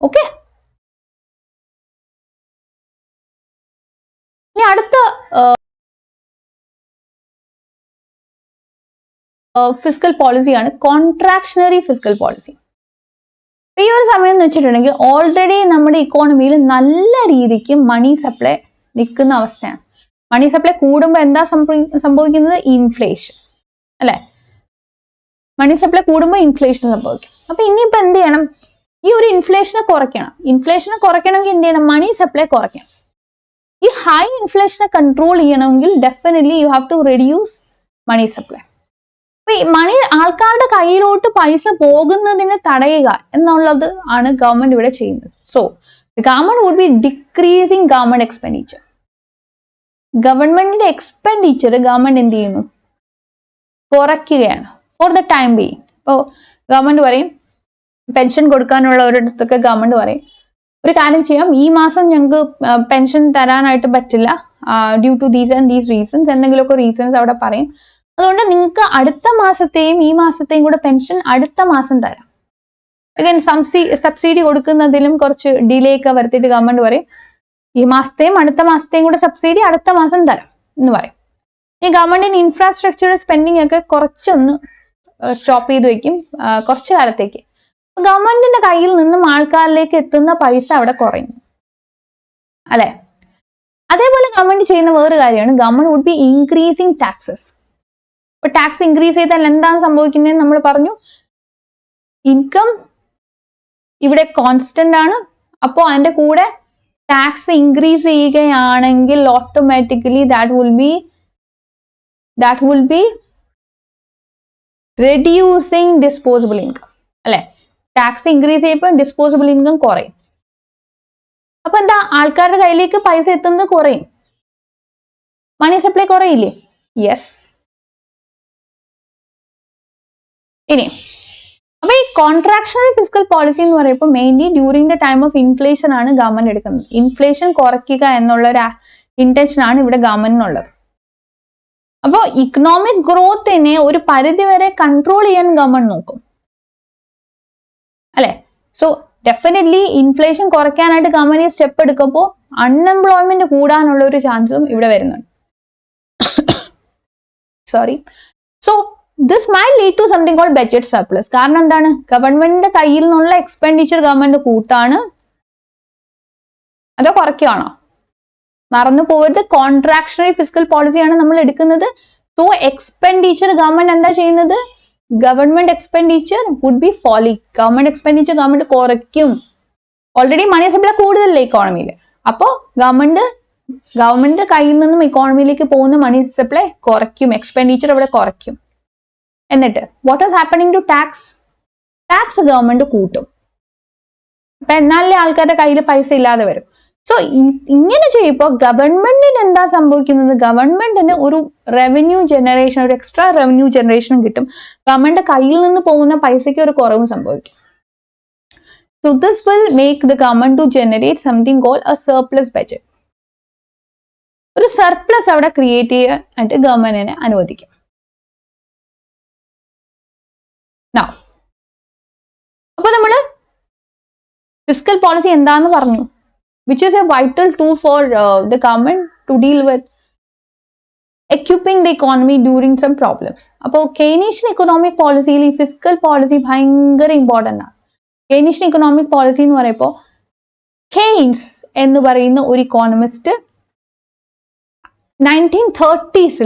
ഓക്കെ, ഇനി അടുത്ത ഫിസ്ക്കൽ പോളിസിയാണ് കോൺട്രാക്ഷണറി ഫിസ്ക്കൽ പോളിസി. ഈ ഒരു സമയം എന്ന് വെച്ചിട്ടുണ്ടെങ്കിൽ ഓൾറെഡി നമ്മുടെ ഇക്കോണമിയിൽ നല്ല രീതിക്ക് മണി സപ്ലൈ നിൽക്കുന്ന അവസ്ഥയാണ്. മണി സപ്ലൈ കൂടുമ്പോൾ എന്താ സംഭവിക്കുന്നത്? ഇൻഫ്ലേഷൻ അല്ലെ? മണി സപ്ലൈ കൂടുമ്പോൾ ഇൻഫ്ലേഷൻ സംഭവിക്കും. അപ്പൊ ഇനിയിപ്പോ എന്ത് ചെയ്യണം? ഈ ഒരു ഇൻഫ്ലേഷനെ കുറയ്ക്കണം. ഇൻഫ്ലേഷനെ കുറയ്ക്കണമെങ്കിൽ എന്ത് ചെയ്യണം? മണി സപ്ലൈ കുറയ്ക്കണം. ഈ ഹൈ ഇൻഫ്ലേഷനെ കൺട്രോൾ ചെയ്യണമെങ്കിൽ definitely you have to reduce money supply. അപ്പൊ ഈ മണി ആൾക്കാരുടെ കയ്യിലോട്ട് പൈസ പോകുന്നതിനെ തടയുക എന്നുള്ളത് ആണ് ഗവൺമെന്റ് ഇവിടെ ചെയ്യുന്നത്. So government would be decreasing government expenditure. ഗവൺമെന്റിന്റെ എക്സ്പെൻഡിച്ചർ ഗവൺമെന്റ് എന്ത് ചെയ്യുന്നു? കുറയ്ക്കുകയാണ് ഫോർ ദ ടൈം ബീയിങ്. ഇപ്പോൾ ഗവൺമെന്റ് പറയും പെൻഷൻ കൊടുക്കാനുള്ളവരടുത്തൊക്കെ ഗവൺമെന്റ് പറയും ഒരു കാര്യം ചെയ്യാം, ഈ മാസം ഞങ്ങൾക്ക് പെൻഷൻ തരാനായിട്ട് പറ്റില്ല due to these and these reasons, എന്തെങ്കിലുമൊക്കെ റീസൺസ് അവിടെ പറയും. അതുകൊണ്ട് നിങ്ങൾക്ക് അടുത്ത മാസത്തെയും ഈ മാസത്തെയും കൂടെ പെൻഷൻ അടുത്ത മാസം തരാം. അഗൈൻ സബ്സിഡി കൊടുക്കുന്നതിലും കുറച്ച് ഡിലേ ഒക്കെ വരുത്തിയിട്ട് ഗവൺമെന്റ് പറയും ഈ മാസത്തെയും അടുത്ത മാസത്തെയും കൂടെ സബ്സിഡി അടുത്ത മാസം തരാം എന്ന് പറയും. ഈ ഗവൺമെന്റിന് ഇൻഫ്രാസ്ട്രക്ചർ സ്പെൻഡിങ് ഒക്കെ കുറച്ചൊന്ന് സ്റ്റോപ്പ് ചെയ്ത് വെക്കും കുറച്ചു കാലത്തേക്ക്. ഗവൺമെന്റിന്റെ കയ്യിൽ നിന്നും ആൾക്കാരിലേക്ക് എത്തുന്ന പൈസ അവിടെ കുറയും അല്ലെ. അതേപോലെ ഗവൺമെന്റ് ചെയ്യുന്ന വേറൊരു കാര്യമാണ് government would be increasing taxes. ഇപ്പൊ ടാക്സ് ഇൻക്രീസ് ചെയ്താൽ എന്താണ് സംഭവിക്കുന്നത് നമ്മൾ പറഞ്ഞു, ഇൻകം ഇവിടെ കോൺസ്റ്റന്റ് ആണ്. അപ്പോൾ അതിന്റെ കൂടെ ടാക്സ് ഇൻക്രീസ് ചെയ്യുകയാണെങ്കിൽ automatically that will be reducing disposable income അല്ലെ. ടാക്സ് ഇൻക്രീസ് ചെയ്യുമ്പോൾ ഡിസ്പോസിബിൾ ഇൻകം കുറയും. അപ്പൊ എന്താ, ആൾക്കാരുടെ കയ്യിലേക്ക് പൈസ എത്തുന്നത് കുറയും, മണി സപ്ലൈ കുറയില്ലേ? യെസ്. ഇനി അപ്പൊ ഈ കോൺട്രാക്ഷണറി ഫിസ്ക്കൽ പോളിസി എന്ന് പറയുമ്പോൾ mainly during the time of inflation ആണ് ഗവൺമെന്റ് എടുക്കുന്നത്. ഇൻഫ്ലേഷൻ കുറയ്ക്കുക എന്നുള്ള ഒരു ഇന്റൻഷൻ ആണ് ഇവിടെ ഗവൺമെന്റിനുള്ളത്. അപ്പോൾ ഇക്കണോമിക് ഗ്രോത്തിനെ ഒരു പരിധിവരെ കൺട്രോൾ ചെയ്യാൻ ഗവൺമെന്റ് നോക്കും അല്ലെ. സോ ഡെഫിനറ്റ്ലി ഇൻഫ്ലേഷൻ കുറയ്ക്കാനായിട്ട് ഗവൺമെന്റ് സ്റ്റെപ്പ് എടുക്കുമ്പോൾ അൺഎംപ്ലോയ്മെന്റ് കൂടാനുള്ള ഒരു ചാൻസും ഇവിടെ വരുന്നുണ്ട്. Sorry. So this may lead to something called budget surplus. കാരണം എന്താണ്, ഗവൺമെന്റിന്റെ കയ്യിൽ നിന്നുള്ള എക്സ്പെൻഡിച്ചർ ഗവൺമെന്റ് കൂട്ടാണ് അതോ കുറയ്ക്കുകയാണോ? മറന്നു പോകരുത്, കോൺട്രാക്ഷണറി ഫിസ്ക്കൽ പോളിസിയാണ് നമ്മൾ എടുക്കുന്നത്. സോ എക്സ്പെൻഡിച്ചർ ഗവൺമെന്റ് എന്താ ചെയ്യുന്നത്, government expenditure would be falling. Government expenditure government കുറയ്ക്കും. ഓൾറെഡി മണി സപ്ലൈ കൂടുതലല്ലേ ഇക്കോണമിയിൽ. അപ്പോൾ ഗവൺമെന്റിന്റെ കയ്യിൽ നിന്നും ഇക്കോണമിയിലേക്ക് പോകുന്ന മണി സപ്ലൈ കുറയ്ക്കും, എക്സ്പെൻഡിച്ചർ ഇവിടെ കുറയ്ക്കും. എന്നിട്ട് what is happening to tax government കൂട്ടും. അപ്പൊ എന്നാലേ ആൾക്കാരുടെ കയ്യിൽ പൈസ ഇല്ലാതെ വരും. സോ ഇങ്ങനെ ചെയ്യുമ്പോൾ ഗവൺമെന്റിന് എന്താ സംഭവിക്കുന്നത്, ഗവൺമെന്റിന് ഒരു റവന്യൂ ജനറേഷൻ, ഒരു എക്സ്ട്രാ റവന്യൂ ജനറേഷനും കിട്ടും. ഗവൺമെന്റ് കയ്യിൽ നിന്ന് പോകുന്ന പൈസയ്ക്ക് ഒരു കുറവും സംഭവിക്കും. So this will make the government to generate something called a surplus budget. ഒരു സർപ്ലസ് അവിടെ ക്രിയേറ്റ് ചെയ്യാനായിട്ട് ഗവൺമെന്റിനെ അനുവദിക്കും. അപ്പൊ നമ്മള് ഫിസ്ക്കൽ പോളിസി എന്താന്ന് പറഞ്ഞു, which is a vital tool for the government to deal with equipping the economy during some problems. അപ്പോൾ കെയ്നീഷ്യൻ ഇക്കണോമിക് പോളിസിയിൽ ഈ ഫിസ്ക്കൽ പോളിസി ഭയങ്കര ഇമ്പോർട്ടൻ്റ് ആണ്. കെയ്നീഷ്യൻ ഇക്കണോമിക് പോളിസി എന്ന് പറയുമ്പോൾ കെയ്ൻസ് എന്ന് പറയുന്ന ഒരു economist 1930s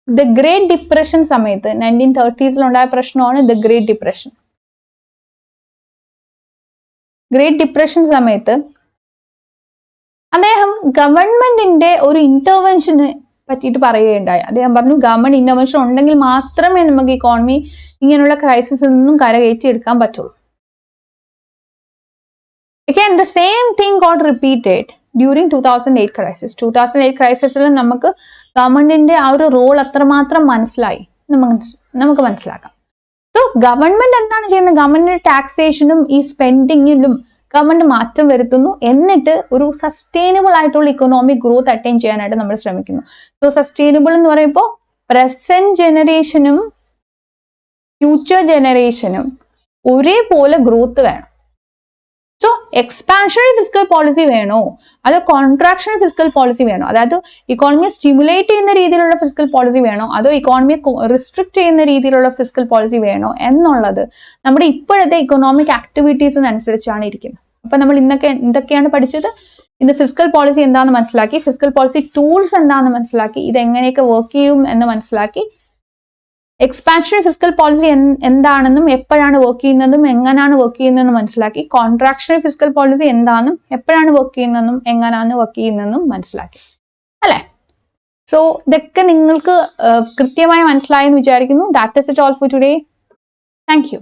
the great depression സമയത്ത് 1930s ഉണ്ടായ പ്രശ്നമാണ് the great depression. Great depression സമയത്ത് അദ്ദേഹം ഗവൺമെന്റിന്റെ ഒരു ഇന്റർവെൻഷന് പറ്റിയിട്ട് പറയുകയുണ്ടായി. അദ്ദേഹം പറഞ്ഞു ഗവൺമെന്റ് ഇന്റർവെൻഷൻ ഉണ്ടെങ്കിൽ മാത്രമേ നമുക്ക് ഇക്കോണമി ഇങ്ങനെയുള്ള ക്രൈസിസിൽ നിന്നും കരകയറ്റിയെടുക്കാൻ പറ്റുള്ളൂ. Again, the same thing got repeated during 2008 crisis. 2008 ക്രൈസിസിൽ നമുക്ക് ഗവൺമെന്റിന്റെ ആ ഒരു റോൾ അത്രമാത്രം മനസ്സിലായി, നമുക്ക് മനസ്സിലാക്കാം. സോ ഗവൺമെന്റ് എന്താണ് ചെയ്യുന്നത്, ഗവൺമെന്റിന്റെ ടാക്സേഷനും ഈ സ്പെൻഡിങ്ങിലും ഗവൺമെന്റ് മാറ്റം വരുത്തുന്നു. എന്നിട്ട് ഒരു സസ്റ്റൈനബിൾ ആയിട്ടുള്ള ഇക്കണോമിക് ഗ്രോത്ത് അറ്റൈൻ ചെയ്യാനായിട്ട് നമ്മൾ ശ്രമിക്കുന്നു. സോ സസ്റ്റൈനബിൾ എന്ന് പറയുമ്പോൾ പ്രസന്റ് ജനറേഷനും ഫ്യൂച്ചർ ജനറേഷനും ഒരേപോലെ ഗ്രോത്ത് വേണം. സോ എക്സ്പാൻഷണറി ഫിസ്ക്കൽ പോളിസി വേണോ അതോ കോൺട്രാക്ഷണറി ഫിസ്ക്കൽ പോളിസി വേണോ, അതായത് ഇക്കോണമിയെ സ്റ്റിമുലേറ്റ് ചെയ്യുന്ന രീതിയിലുള്ള ഫിസ്ക്കൽ പോളിസി വേണോ അതോ ഇക്കോണമിയെ റിസ്ട്രിക്ട് ചെയ്യുന്ന രീതിയിലുള്ള ഫിസ്ക്കൽ പോളിസി വേണോ എന്നുള്ളത് നമ്മുടെ ഇപ്പോഴത്തെ ഇക്കണോമിക് ആക്ടിവിറ്റീസിനനുസരിച്ചാണ് ഇരിക്കുന്നത്. അപ്പൊ നമ്മൾ എന്തൊക്കെയാണ് പഠിച്ചത്, ഇന്ന് ഫിസ്ക്കൽ പോളിസി എന്താണെന്ന് മനസ്സിലാക്കി, ഫിസ്ക്കൽ പോളിസി ടൂൾസ് എന്താണെന്ന് മനസ്സിലാക്കി, ഇത് എങ്ങനെയൊക്കെ വർക്ക് ചെയ്യും എന്ന് മനസ്സിലാക്കി, എക്സ്പാൻഷണറി ഫിസ്ക്കൽ പോളിസി എന്താണെന്നും എപ്പോഴാണ് വർക്ക് ചെയ്യുന്നതും എങ്ങനെയാണ് വർക്ക് ചെയ്യുന്നതെന്നും മനസ്സിലാക്കി, കോൺട്രാക്ഷണറി ഫിസ്ക്കൽ പോളിസി എന്താണെന്നും എപ്പോഴാണ് വർക്ക് ചെയ്യുന്നതെന്നും എങ്ങനെയാണ് വർക്ക് ചെയ്യുന്നതെന്നും മനസ്സിലാക്കി അല്ലെ. സോ ഇതൊക്കെ നിങ്ങൾക്ക് കൃത്യമായി മനസ്സിലായെന്ന് വിചാരിക്കുന്നു. That is it all for today. Thank you.